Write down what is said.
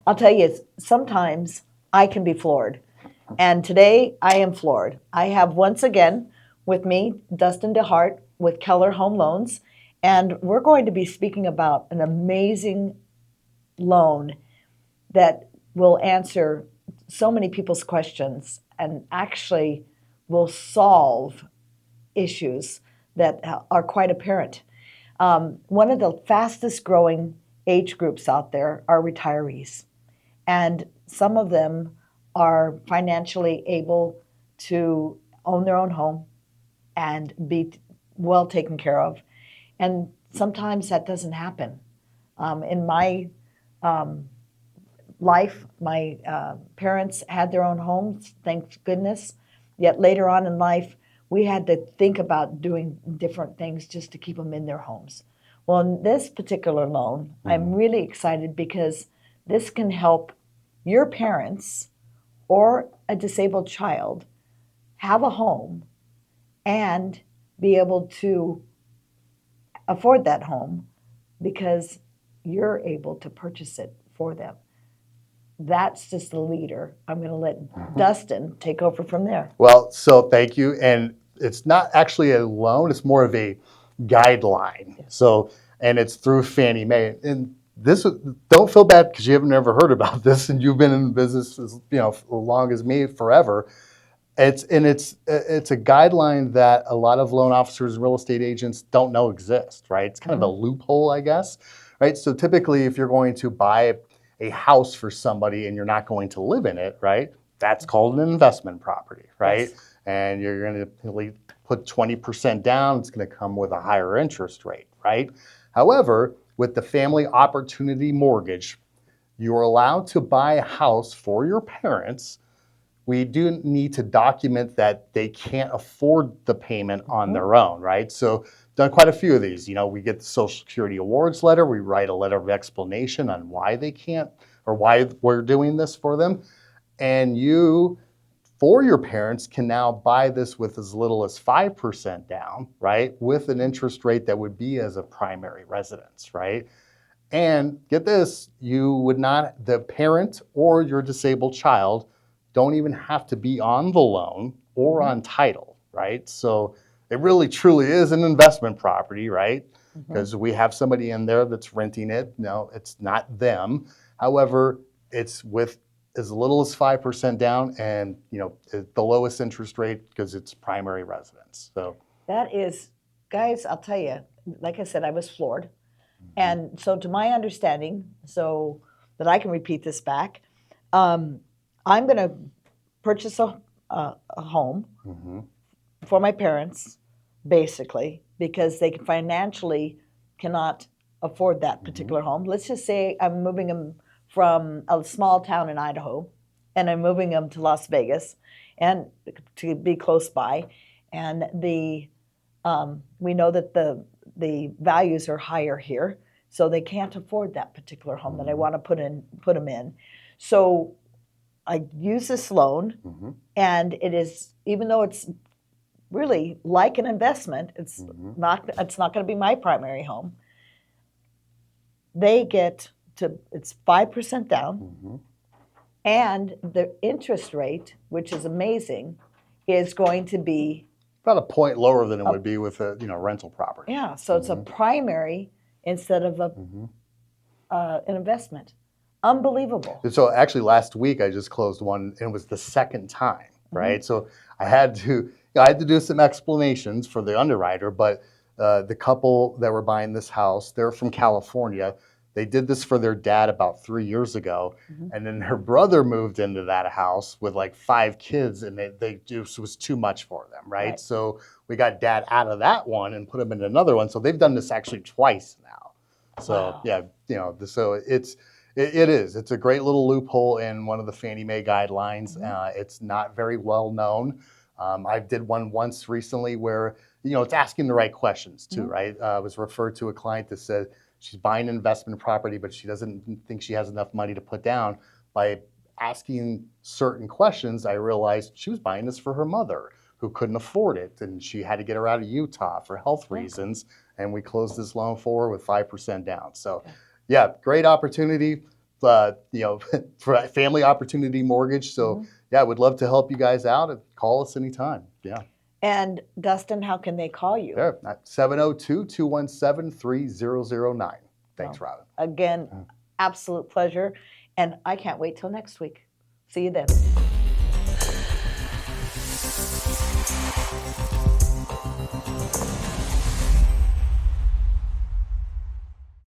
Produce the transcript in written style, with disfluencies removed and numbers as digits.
I'll tell you, sometimes I can be floored. And today I am floored. I have once again with me Dustin DeHart with Keller Home Loans, and we're going to be speaking about an amazing loan that will answer so many people's questions and actually will solve issues that are quite apparent. One of the fastest growing age groups out there are retirees, and some of them are financially able to own their own home and be well taken care of. And sometimes that doesn't happen. In my life, my parents had their own homes, thank goodness. Yet later on in life, we had to think about doing different things just to keep them in their homes. Well, in this particular loan, I'm really excited because this can help your parents or a disabled child have a home and be able to afford that home because you're able to purchase it for them. That's just the leader. I'm going to let Dustin take over from there. Well, so thank you. And it's not actually a loan, it's more of a guideline. So, and it's through Fannie Mae. And this, don't feel bad because you haven't never heard about this and you've been in business as long as me, forever. It's a guideline that a lot of loan officers and real estate agents don't know exist, right? It's kind of a loophole, I guess, right? So typically, if you're going to buy a house for somebody and you're not going to live in it, right? That's called an investment property, right? Yes. And you're going to put 20% down. It's going to come with a higher interest rate, right? However, with the family opportunity mortgage, you are allowed to buy a house for your parents. We do need to document that they can't afford the payment on their own, right? So done quite a few of these. We get the Social Security Awards letter. We write a letter of explanation on why they can't or why we're doing this for them. And you, for your parents, can now buy this with as little as 5% down, right? With an interest rate that would be as a primary residence, right? And get this, the parent or your disabled child don't even have to be on the loan or on title, right? So it really truly is an investment property, right? Because we have somebody in there that's renting it. No, it's not them. However, it's with as little as 5% down and the lowest interest rate because it's primary residence. So That is, guys, I'll tell you, like I said, I was floored. And so, to my understanding, so that I can repeat this back, I'm going to purchase a home for my parents, basically, because they financially cannot afford that particular home. Let's just say I'm moving them from a small town in Idaho, and I'm moving them to Las Vegas, and to be close by, and we know that the values are higher here, so they can't afford that particular home that I want to put them in. So I use this loan, and it is, even though it's really like an investment, it's not going to be my primary home. They get to, it's 5% down, and the interest rate, which is amazing, is going to be about a point lower than it would be with a rental property. Yeah, so it's a primary instead of an investment. Unbelievable. So actually, last week I just closed one, and it was the second time, right? So I had to do some explanations for the underwriter, but the couple that were buying this house, they're from California. They did this for their dad about 3 years ago, and then her brother moved into that house with like 5 kids, and they just was too much for them, right? So we got dad out of that one and put him in another one. So they've done this actually twice now. So yeah, so it is. It's a great little loophole in one of the Fannie Mae guidelines. It's not very well known. I did one once recently where it's asking the right questions too, right? I was referred to a client that said she's buying an investment property, but she doesn't think she has enough money to put down. By asking certain questions, I realized she was buying this for her mother who couldn't afford it, and she had to get her out of Utah for health reasons. And we closed this loan for her with 5% down. So, yeah, great opportunity. for Family Opportunity Mortgage. So yeah, I would love to help you guys out. And call us anytime. Yeah. And Dustin, how can they call you? There, 702-217-3009. Thanks, Robin. Again, absolute pleasure. And I can't wait till next week. See you then.